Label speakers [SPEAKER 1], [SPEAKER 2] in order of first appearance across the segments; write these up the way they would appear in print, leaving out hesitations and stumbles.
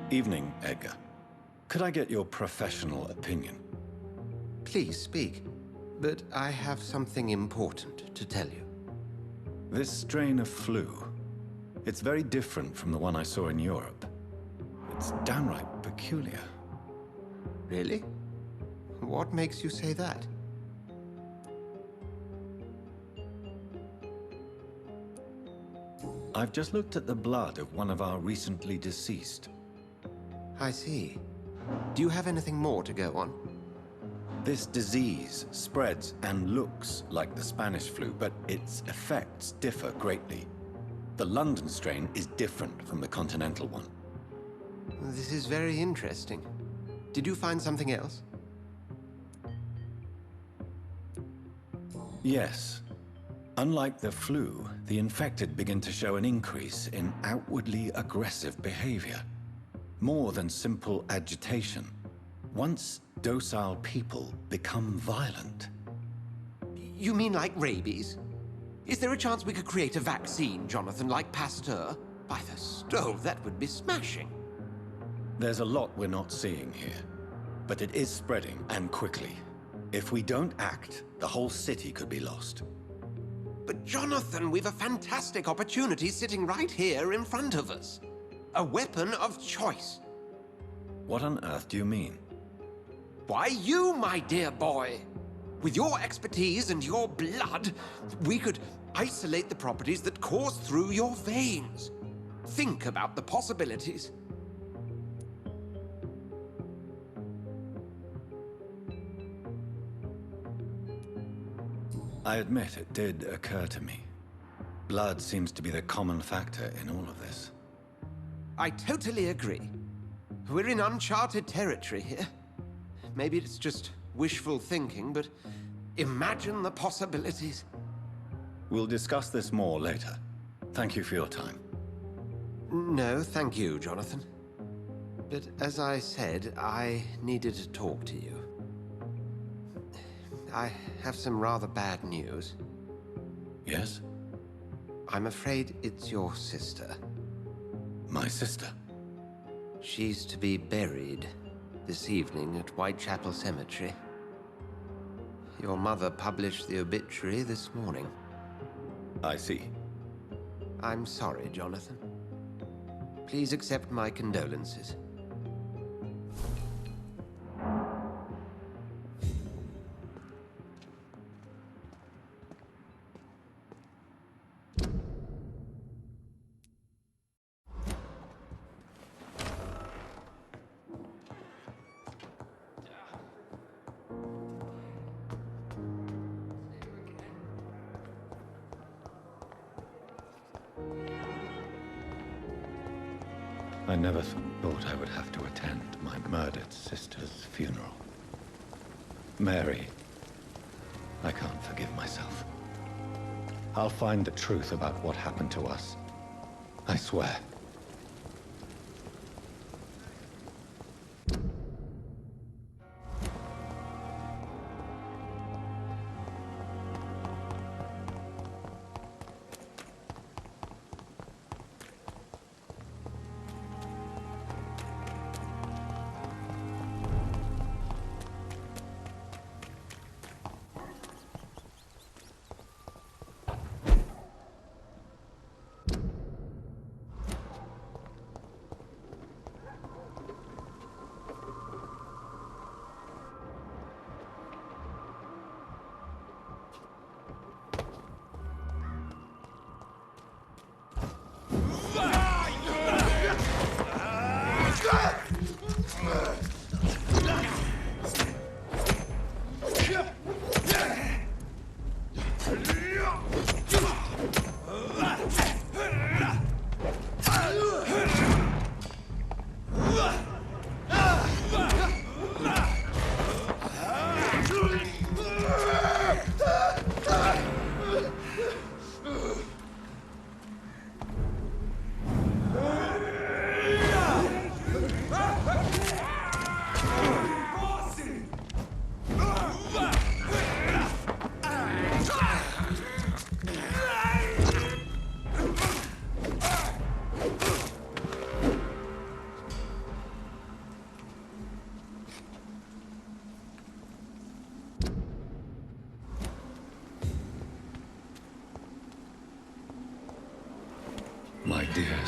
[SPEAKER 1] Evening, Edgar. Could I get your professional opinion?
[SPEAKER 2] Please speak, but I have something important to tell you.
[SPEAKER 1] This strain of flu, it's very different from the one I saw in Europe. It's downright peculiar.
[SPEAKER 2] Really? What makes you say that?
[SPEAKER 1] I've just looked at the blood of one of our recently deceased.
[SPEAKER 2] I see. Do you have anything more to go on?
[SPEAKER 1] This disease spreads and looks like the Spanish flu, but its effects differ greatly. The London strain is different from the continental one.
[SPEAKER 2] This is very interesting. Did you find something else?
[SPEAKER 1] Yes. Unlike the flu, the infected begin to show an increase in outwardly aggressive behavior. More than simple agitation. Once docile people become violent.
[SPEAKER 2] You mean like rabies? Is there a chance we could create a vaccine, Jonathan, like Pasteur? By the stove, that would be smashing.
[SPEAKER 1] There's a lot we're not seeing here, but it is spreading, and quickly. If we don't act, the whole city could be lost.
[SPEAKER 2] But Jonathan, we've a fantastic opportunity sitting right here in front of us. A weapon of choice.
[SPEAKER 1] What on earth do you mean?
[SPEAKER 2] Why, you, my dear boy. With your expertise and your blood, we could isolate the properties that course through your veins. Think about the possibilities.
[SPEAKER 1] I admit it did occur to me. Blood seems to be the common factor in all of this.
[SPEAKER 2] I totally agree. We're in uncharted territory here. Maybe it's just wishful thinking, but imagine the possibilities.
[SPEAKER 1] We'll discuss this more later. Thank you for your time.
[SPEAKER 2] No, thank you, Jonathan. But as I said, I needed to talk to you. I have some rather bad news.
[SPEAKER 1] Yes?
[SPEAKER 2] I'm afraid it's your sister.
[SPEAKER 1] My sister?
[SPEAKER 2] She's to be buried this evening at Whitechapel Cemetery. Your mother published the obituary this morning.
[SPEAKER 1] I see.
[SPEAKER 2] I'm sorry, Jonathan. Please accept my condolences.
[SPEAKER 1] I never thought I would have to attend my murdered sister's funeral. Mary, I can't forgive myself. I'll find the truth about what happened to us. I swear.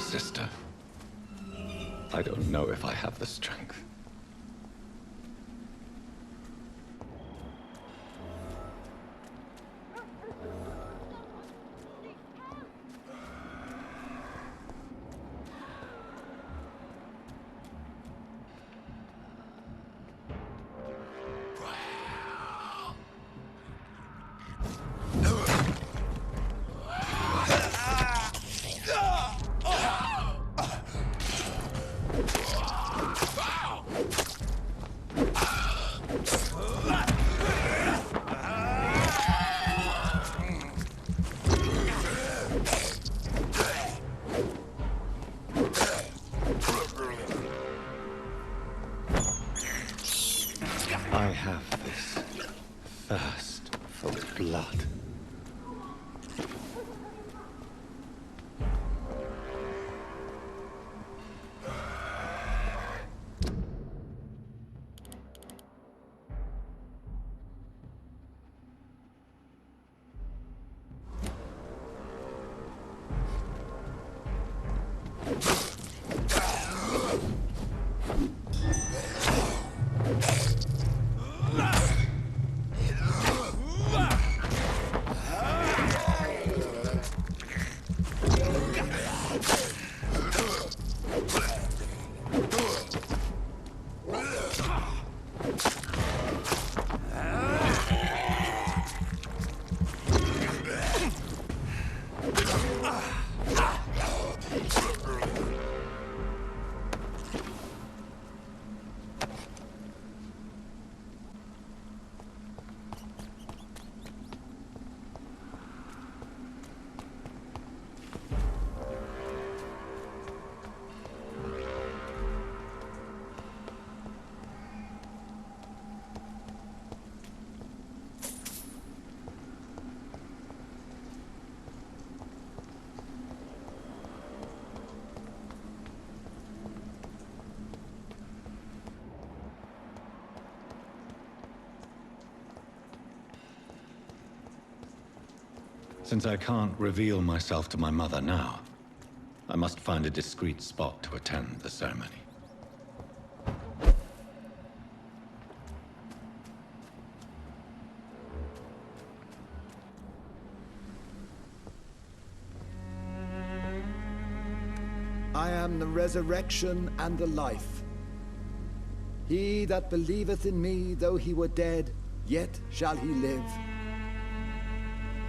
[SPEAKER 1] sister. I don't know if I have the strength. I have this thirst for blood. Since I can't reveal myself to my mother now, I must find a discreet spot to attend the ceremony.
[SPEAKER 3] I am the resurrection and the life. He that believeth in me, though he were dead, yet shall he live.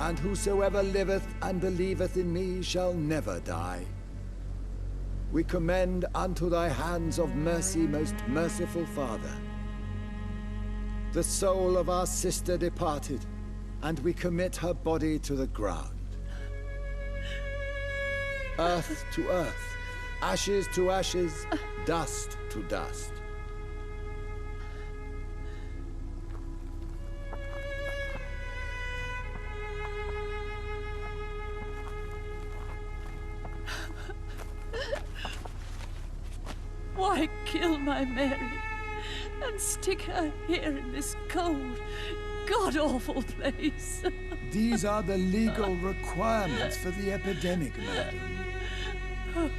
[SPEAKER 3] And whosoever liveth and believeth in me shall never die. We commend unto thy hands of mercy, most merciful Father, the soul of our sister departed, and we commit her body to the ground. Earth to earth, ashes to ashes, dust to dust.
[SPEAKER 4] Why kill my Mary and stick her here in this cold, god-awful place?
[SPEAKER 3] These are the legal requirements for the epidemic, madam.
[SPEAKER 4] Oh,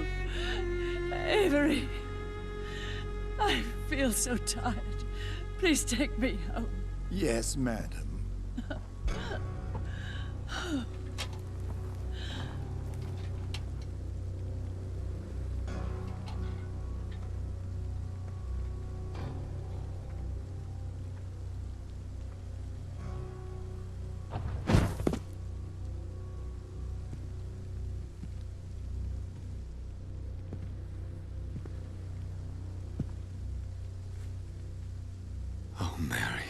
[SPEAKER 4] Avery, I feel so tired. Please take me home.
[SPEAKER 3] Yes, madam.
[SPEAKER 1] Oh, Mary.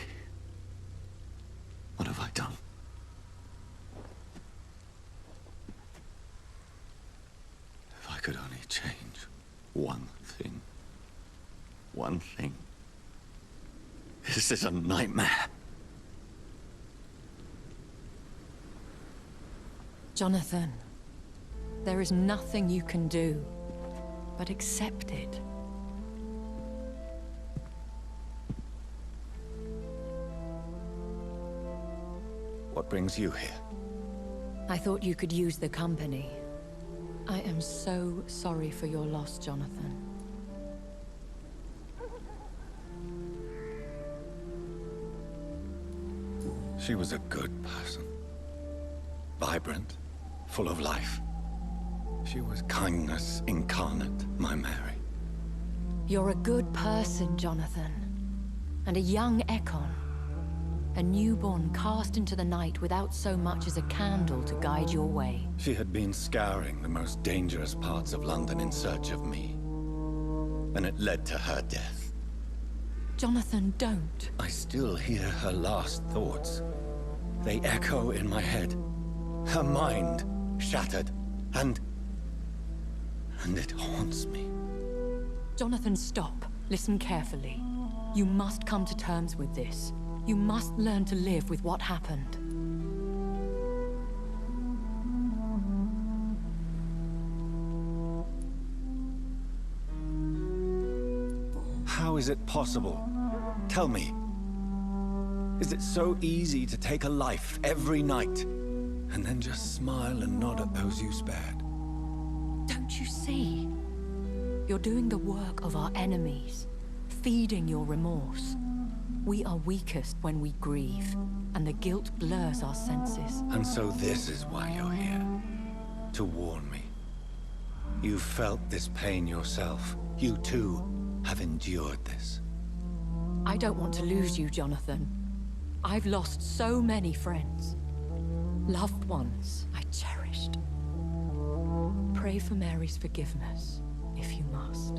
[SPEAKER 1] What have I done? If I could only change one thing. One thing. This is a nightmare.
[SPEAKER 5] Jonathan, there is nothing you can do but accept it.
[SPEAKER 1] What brings you here?
[SPEAKER 5] I thought you could use the company. I am so sorry for your loss, Jonathan.
[SPEAKER 1] She was a good person. Vibrant, full of life. She was kindness incarnate, my Mary.
[SPEAKER 5] You're a good person, Jonathan. And a young Ekon. A newborn cast into the night without so much as a candle to guide your way.
[SPEAKER 1] She had been scouring the most dangerous parts of London in search of me. And it led to her death.
[SPEAKER 5] Jonathan, don't.
[SPEAKER 1] I still hear her last thoughts. They echo in my head. Her mind shattered, and it haunts me.
[SPEAKER 5] Jonathan, stop. Listen carefully. You must come to terms with this. You must learn to live with what happened.
[SPEAKER 1] How is it possible? Tell me. Is it so easy to take a life every night, and then just smile and nod at those you spared?
[SPEAKER 5] Don't you see? You're doing the work of our enemies, feeding your remorse. We are weakest when we grieve, and the guilt blurs our senses.
[SPEAKER 1] And so this is why you're here. To warn me. You've felt this pain yourself. You too have endured this.
[SPEAKER 5] I don't want to lose you, Jonathan. I've lost so many friends. Loved ones I cherished. Pray for Mary's forgiveness, if you must.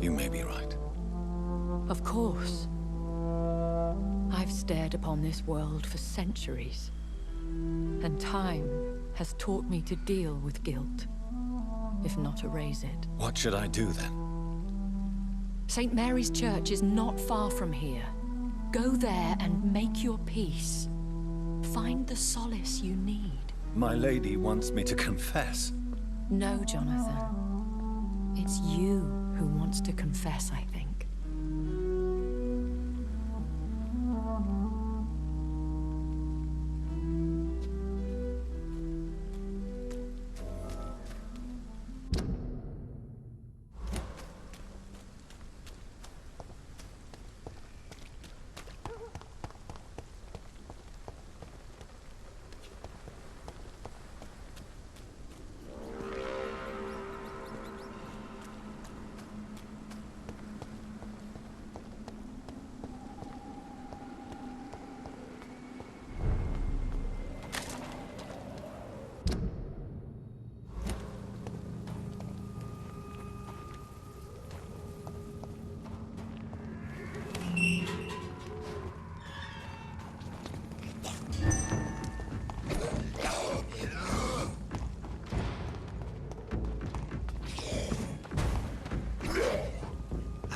[SPEAKER 1] You may be right.
[SPEAKER 5] Of course. I've stared upon this world for centuries. And time has taught me to deal with guilt, if not erase it.
[SPEAKER 1] What should I do then?
[SPEAKER 5] St. Mary's Church is not far from here. Go there and make your peace. Find the solace you need.
[SPEAKER 1] My lady wants me to confess.
[SPEAKER 5] No, Jonathan. It's you who wants to confess, I think.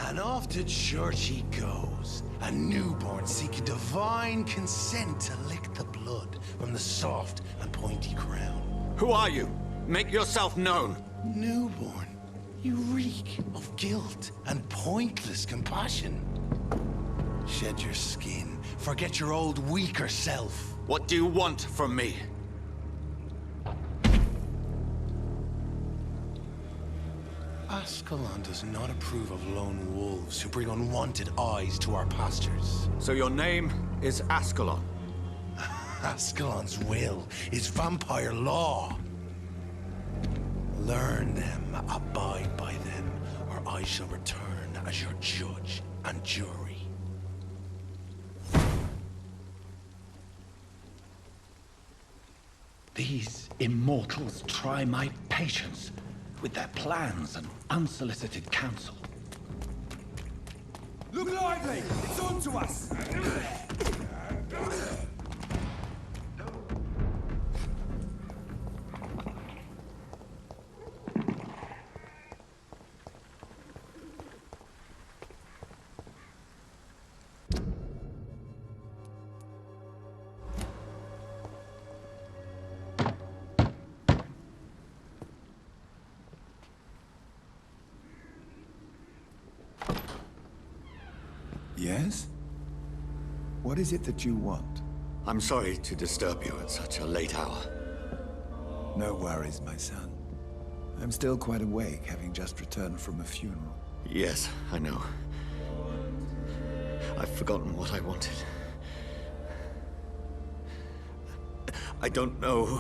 [SPEAKER 6] And off to church he goes, a newborn seeking divine consent to lick the blood from the soft and pointy crown.
[SPEAKER 1] Who are you? Make yourself known.
[SPEAKER 6] Newborn, you reek of guilt and pointless compassion. Shed your skin, forget your old weaker self.
[SPEAKER 1] What do you want from me?
[SPEAKER 6] Ascalon does not approve of lone wolves who bring unwanted eyes to our pastures.
[SPEAKER 1] So your name is Ascalon?
[SPEAKER 6] Ascalon's will is vampire law. Learn them, abide by them, or I shall return as your judge and jury.
[SPEAKER 7] These immortals try my patience with their plans and unsolicited counsel.
[SPEAKER 8] Look lively! It's on to us!
[SPEAKER 3] Yes? What is it that you want?
[SPEAKER 1] I'm sorry to disturb you at such a late hour.
[SPEAKER 3] No worries, my son. I'm still quite awake, having just returned from a funeral.
[SPEAKER 1] Yes, I know. I've forgotten what I wanted. I don't know.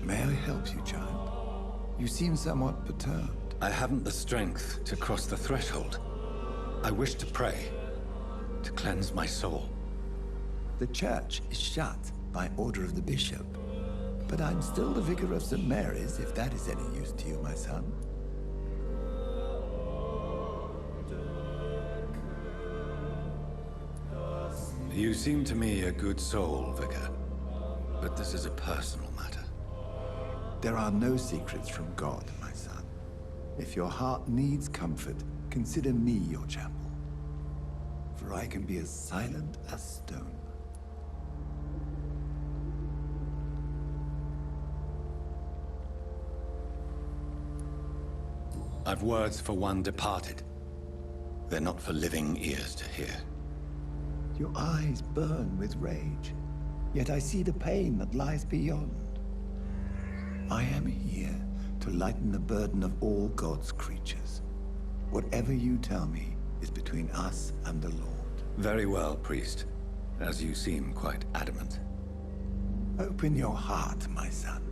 [SPEAKER 3] May I help you, child? You seem somewhat perturbed.
[SPEAKER 7] I haven't the strength to cross the threshold. I wish to pray, to cleanse my soul.
[SPEAKER 3] The church is shut by order of the bishop. But I'm still the vicar of St. Mary's, if that is any use to you, my son.
[SPEAKER 7] You seem to me a good soul, Vicar. But this is a personal matter.
[SPEAKER 3] There are no secrets from God, my son. If your heart needs comfort, consider me your chapel. For I can be as silent as stone.
[SPEAKER 7] I've words for one departed. They're not for living ears to hear.
[SPEAKER 3] Your eyes burn with rage, yet I see the pain that lies beyond. I am here to lighten the burden of all God's creatures. Whatever you tell me is between us and the Lord.
[SPEAKER 7] Very well, priest. As you seem quite adamant.
[SPEAKER 3] Open your heart, my son.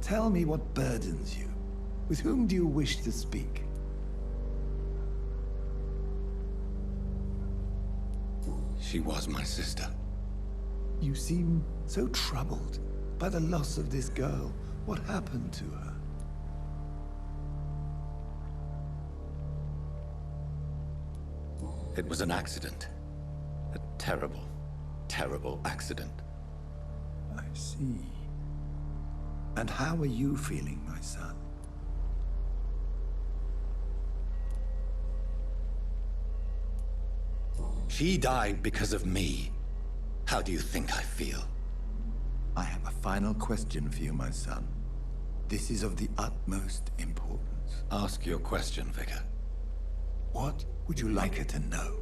[SPEAKER 3] Tell me what burdens you. With whom do you wish to speak?
[SPEAKER 7] She was my sister.
[SPEAKER 3] You seem so troubled by the loss of this girl. What happened to her?
[SPEAKER 7] It was an accident. A terrible, terrible accident.
[SPEAKER 3] I see. And how are you feeling, my son?
[SPEAKER 7] She died because of me. How do you think I feel?
[SPEAKER 3] I have a final question for you, my son. This is of the utmost importance.
[SPEAKER 7] Ask your question, Vicar.
[SPEAKER 3] What would you like her to know?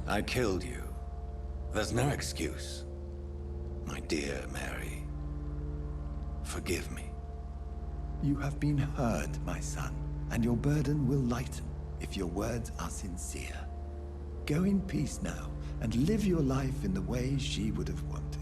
[SPEAKER 7] I killed you. There's no excuse. My dear Mary, forgive me.
[SPEAKER 3] You have been heard, my son, and your burden will lighten if your words are sincere. Go in peace now, and live your life in the way she would have wanted.